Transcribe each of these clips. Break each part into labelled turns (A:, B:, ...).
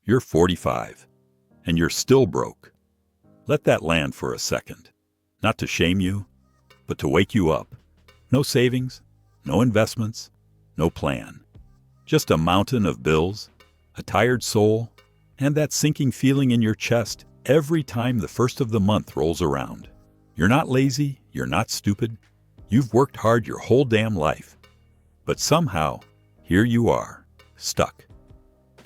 A: You're 45, and you're still broke. Let that land for a second. Not to shame you, but to wake you up. No savings, no investments, no plan. Just a mountain of bills, a tired soul, and that sinking feeling in your chest every time the first of the month rolls around. You're not lazy, you're not stupid. You've worked hard your whole damn life. But somehow, here you are, stuck,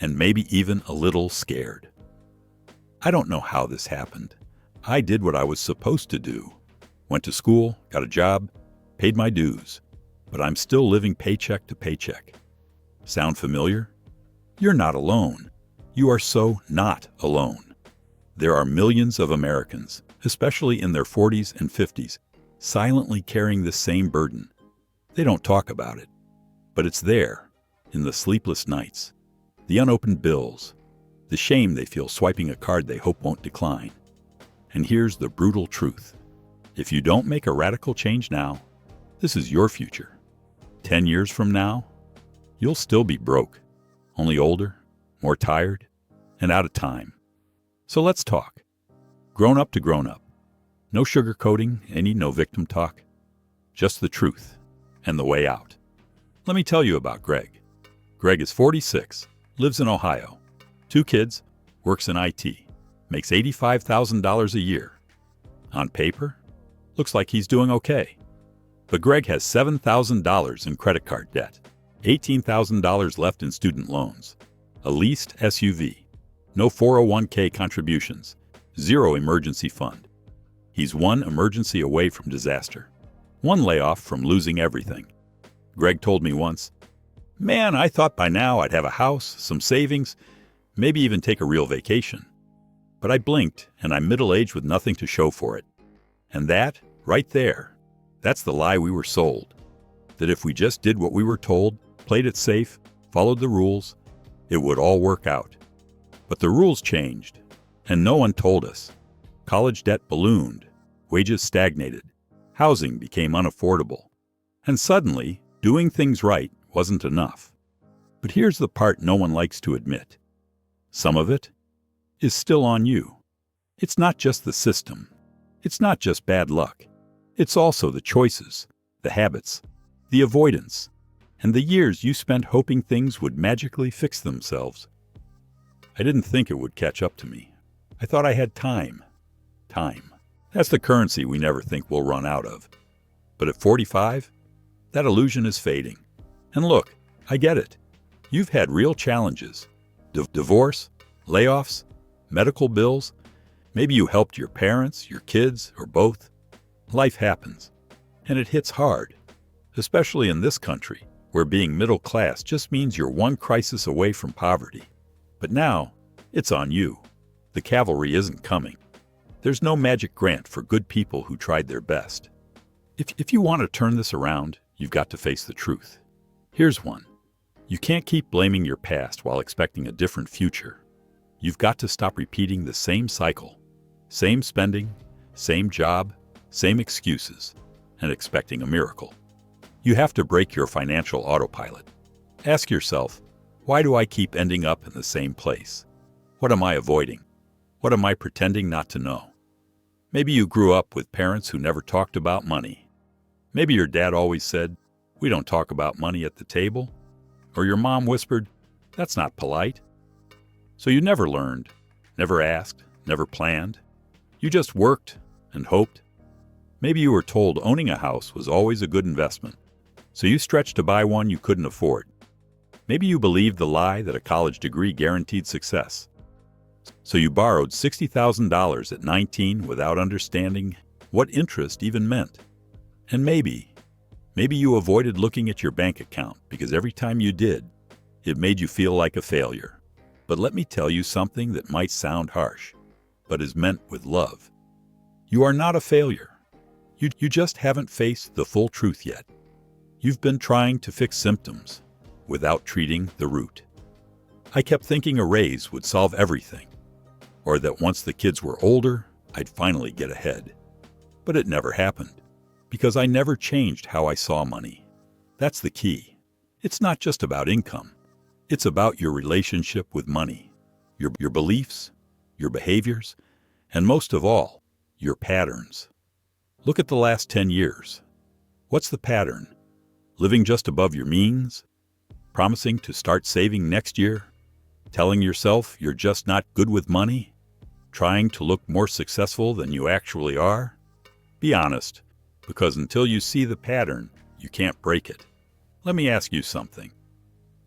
A: and maybe even a little scared. I don't know how this happened. I did what I was supposed to do. Went to school, got a job, paid my dues, but I'm still living paycheck to paycheck. Sound familiar? You're not alone. You are so not alone. There are millions of Americans, especially in their 40s and 50s, silently carrying the same burden. They don't talk about it, but it's there, in the sleepless nights, the unopened bills, the shame they feel swiping a card they hope won't decline. And here's the brutal truth. If you don't make a radical change now, this is your future. 10 years from now, you'll still be broke, only older, more tired, and out of time. So let's talk. Grown up to grown up. No sugarcoating, no victim talk. Just the truth and the way out. Let me tell you about Greg. Greg is 46, lives in Ohio. 2 kids, works in IT, makes $85,000 a year. On paper, looks like he's doing okay. But Greg has $7,000 in credit card debt, $18,000 left in student loans, a leased SUV, no 401k contributions, 0 emergency fund. He's 1 emergency away from disaster, 1 layoff from losing everything. Greg told me once, "Man, I thought by now I'd have a house, some savings, maybe even take a real vacation. But I blinked and I'm middle-aged with nothing to show for it." And that, right there, that's the lie we were sold. That if we just did what we were told, played it safe, followed the rules, it would all work out. But the rules changed, and no one told us. College debt ballooned, wages stagnated, housing became unaffordable, and suddenly, doing things right wasn't enough. But here's the part no one likes to admit. Some of it is still on you. It's not just the system. It's not just bad luck. It's also the choices, the habits, the avoidance, and the years you spent hoping things would magically fix themselves. I didn't think it would catch up to me. I thought I had time. Time. That's the currency we never think we'll run out of. But at 45, that illusion is fading. And look, I get it. You've had real challenges. Divorce, layoffs, medical bills. Maybe you helped your parents, your kids, or both. Life happens, and it hits hard, especially in this country, where being middle class just means you're 1 crisis away from poverty. But now, it's on you. The cavalry isn't coming. There's no magic grant for good people who tried their best. If you want to turn this around, you've got to face the truth. Here's one. You can't keep blaming your past while expecting a different future. You've got to stop repeating the same cycle. Same spending, same job, same excuses, and expecting a miracle. You have to break your financial autopilot. Ask yourself, why do I keep ending up in the same place? What am I avoiding? What am I pretending not to know? Maybe you grew up with parents who never talked about money. Maybe your dad always said, "We don't talk about money at the table." Or your mom whispered, "That's not polite." So you never learned, never asked, never planned. You just worked and hoped. Maybe you were told owning a house was always a good investment, so you stretched to buy one you couldn't afford. Maybe you believed the lie that a college degree guaranteed success. So you borrowed $60,000 at 19 without understanding what interest even meant. And maybe you avoided looking at your bank account because every time you did, it made you feel like a failure. But let me tell you something that might sound harsh, but is meant with love. You are not a failure. You just haven't faced the full truth yet. You've been trying to fix symptoms without treating the root. I kept thinking a raise would solve everything, or that once the kids were older, I'd finally get ahead. But it never happened, because I never changed how I saw money. That's the key. It's not just about income. It's about your relationship with money, your beliefs, your behaviors, and most of all, your patterns. Look at the last 10 years. What's the pattern? Living just above your means? Promising to start saving next year? Telling yourself you're just not good with money? Trying to look more successful than you actually are? Be honest, because until you see the pattern, you can't break it. Let me ask you something.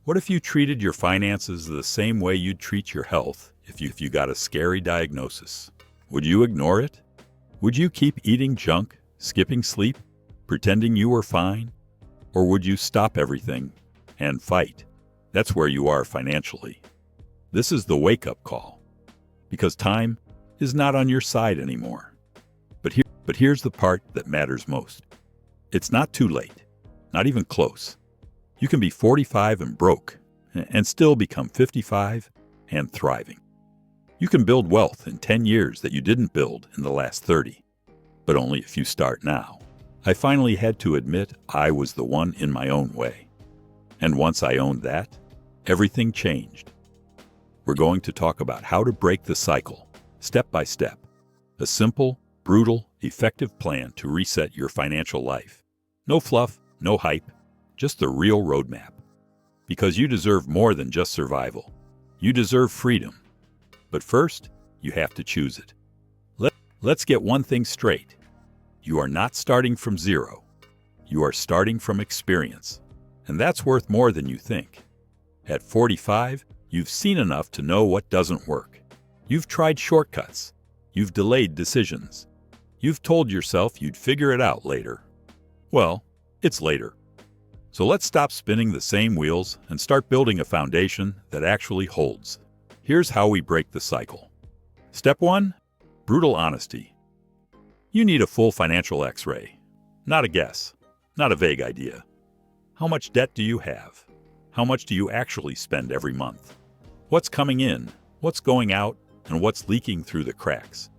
A: What if you treated your finances the same way you'd treat your health if you got a scary diagnosis? Would you ignore it? Would you keep eating junk, skipping sleep, pretending you were fine? Or would you stop everything and fight? That's where you are financially. This is the wake-up call. Because time is not on your side anymore. But here's the part that matters most. It's not too late, not even close. You can be 45 and broke, and still become 55 and thriving. You can build wealth in 10 years that you didn't build in the last 30, but only if you start now. I finally had to admit I was the one in my own way. And once I owned that, everything changed. We're going to talk about how to break the cycle, step by step. A simple, brutal, effective plan to reset your financial life. No fluff, no hype, just the real roadmap. Because you deserve more than just survival. You deserve freedom. But first, you have to choose it. Let's get one thing straight. You are not starting from zero. You are starting from experience. And that's worth more than you think. At 45, you've seen enough to know what doesn't work. You've tried shortcuts. You've delayed decisions. You've told yourself you'd figure it out later. Well, it's later. So let's stop spinning the same wheels and start building a foundation that actually holds. Here's how we break the cycle. Step 1. Brutal honesty. You need a full financial X-ray. Not a guess. Not a vague idea. How much debt do you have? How much do you actually spend every month? What's coming in? What's going out? And what's leaking through the cracks?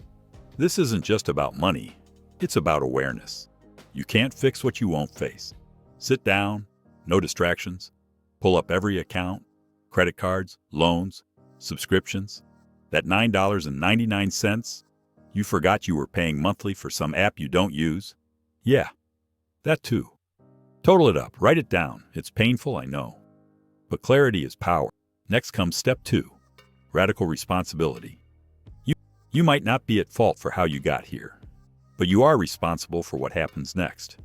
A: This isn't just about money. It's about awareness. You can't fix what you won't face. Sit down, no distractions, pull up every account, credit cards, loans, subscriptions. That $9.99 you forgot you were paying monthly for some app you don't use. Yeah, that too. Total it up, write it down. It's painful, I know. But clarity is power. Next comes step 2, radical responsibility. You might not be at fault for how you got here, but you are responsible for what happens next.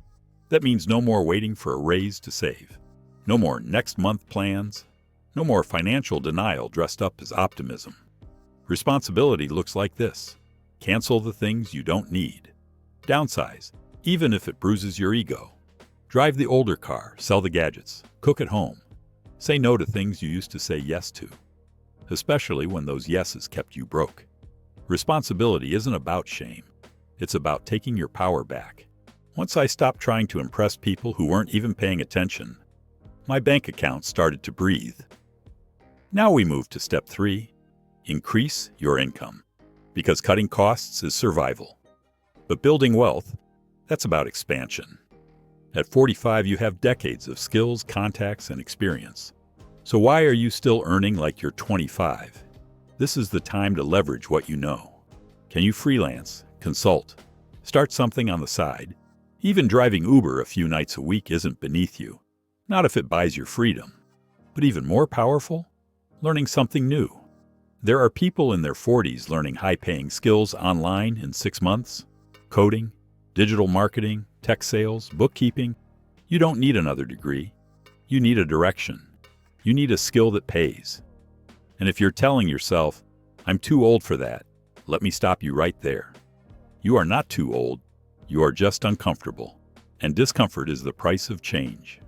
A: That means no more waiting for a raise to save. No more next month plans. No more financial denial dressed up as optimism. Responsibility looks like this. Cancel the things you don't need. Downsize, even if it bruises your ego. Drive the older car, sell the gadgets, cook at home. Say no to things you used to say yes to, especially when those yeses kept you broke. Responsibility isn't about shame. It's about taking your power back. Once I stopped trying to impress people who weren't even paying attention, my bank account started to breathe. Now we move to step 3, increase your income. Because cutting costs is survival. But building wealth, that's about expansion. At 45, you have decades of skills, contacts, and experience. So why are you still earning like you're 25? This is the time to leverage what you know. Can you freelance, consult, start something on the side? Even driving Uber a few nights a week isn't beneath you. Not if it buys your freedom. But even more powerful? Learning something new. There are people in their 40s learning high-paying skills online in 6 months. Coding, digital marketing, tech sales, bookkeeping. You don't need another degree. You need a direction. You need a skill that pays. And if you're telling yourself, I'm too old for that, let me stop you right there. You are not too old. You are just uncomfortable. And discomfort is the price of change.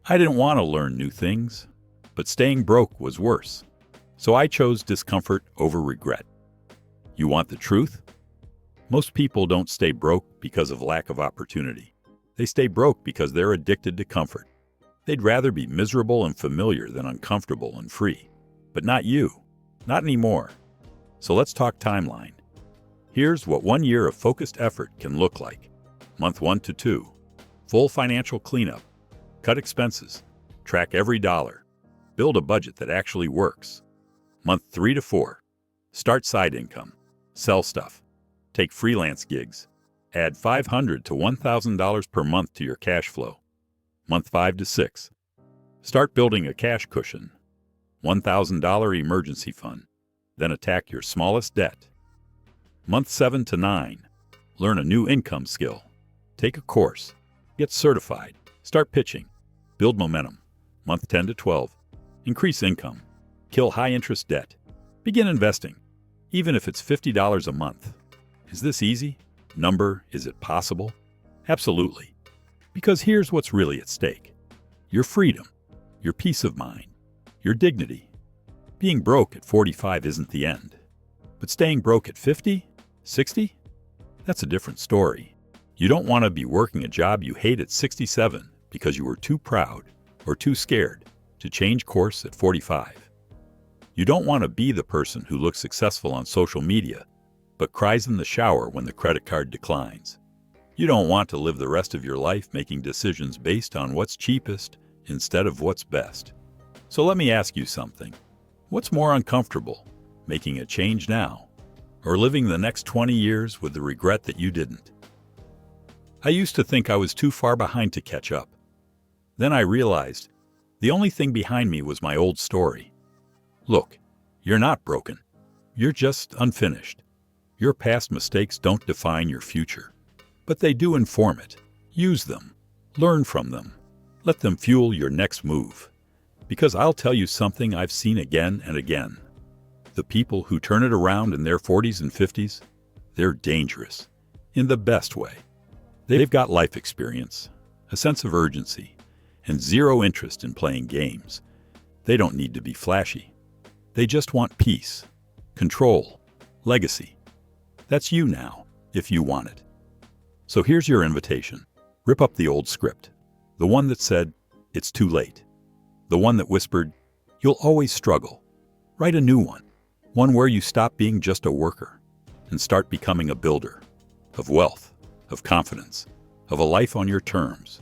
A: I didn't want to learn new things, but staying broke was worse. So I chose discomfort over regret. You want the truth? Most people don't stay broke because of lack of opportunity. They stay broke because they're addicted to comfort. They'd rather be miserable and familiar than uncomfortable and free. But not you. Not anymore. So let's talk timeline. Here's what 1 year of focused effort can look like. Month 1 to 2. Full financial cleanup. Cut expenses. Track every dollar. Build a budget that actually works. Month 3 to 4. Start side income. Sell stuff. Take freelance gigs. Add $500 to $1,000 per month to your cash flow. Month 5 to 6. Start building a cash cushion. $1,000 emergency fund. Then attack your smallest debt. Month 7 to 9. Learn a new income skill. Take a course. Get certified. Start pitching. Build momentum. Month 10 to 12. Increase income. Kill high-interest debt. Begin investing, even if it's $50 a month. Is this easy? Is it possible? Absolutely. Because here's what's really at stake. Your freedom, your peace of mind, your dignity. Being broke at 45 isn't the end. But staying broke at 50, 60? That's a different story. You don't want to be working a job you hate at 67 because you were too proud or too scared to change course at 45. You don't want to be the person who looks successful on social media but cries in the shower when the credit card declines. You don't want to live the rest of your life making decisions based on what's cheapest instead of what's best. So let me ask you something. What's more uncomfortable, making a change now, or living the next 20 years with the regret that you didn't? I used to think I was too far behind to catch up. Then I realized the only thing behind me was my old story. Look, you're not broken. You're just unfinished. Your past mistakes don't define your future, but they do inform it. Use them. Learn from them. Let them fuel your next move. Because I'll tell you something I've seen again and again. The people who turn it around in their 40s and 50s, they're dangerous. In the best way. They've got life experience, a sense of urgency, and zero interest in playing games. They don't need to be flashy. They just want peace, control, legacy. That's you now, if you want it. So here's your invitation. Rip up the old script. The one that said, it's too late. The one that whispered, you'll always struggle. Write a new one. One where you stop being just a worker and start becoming a builder of wealth, of confidence, of a life on your terms.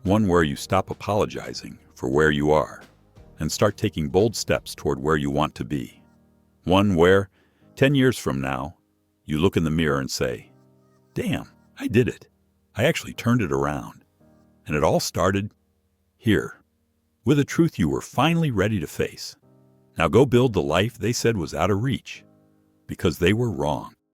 A: One where you stop apologizing for where you are and start taking bold steps toward where you want to be. One where, 10 years from now, you look in the mirror and say, damn, I did it. I actually turned it around. And it all started here, with a truth you were finally ready to face. Now go build the life they said was out of reach, because they were wrong.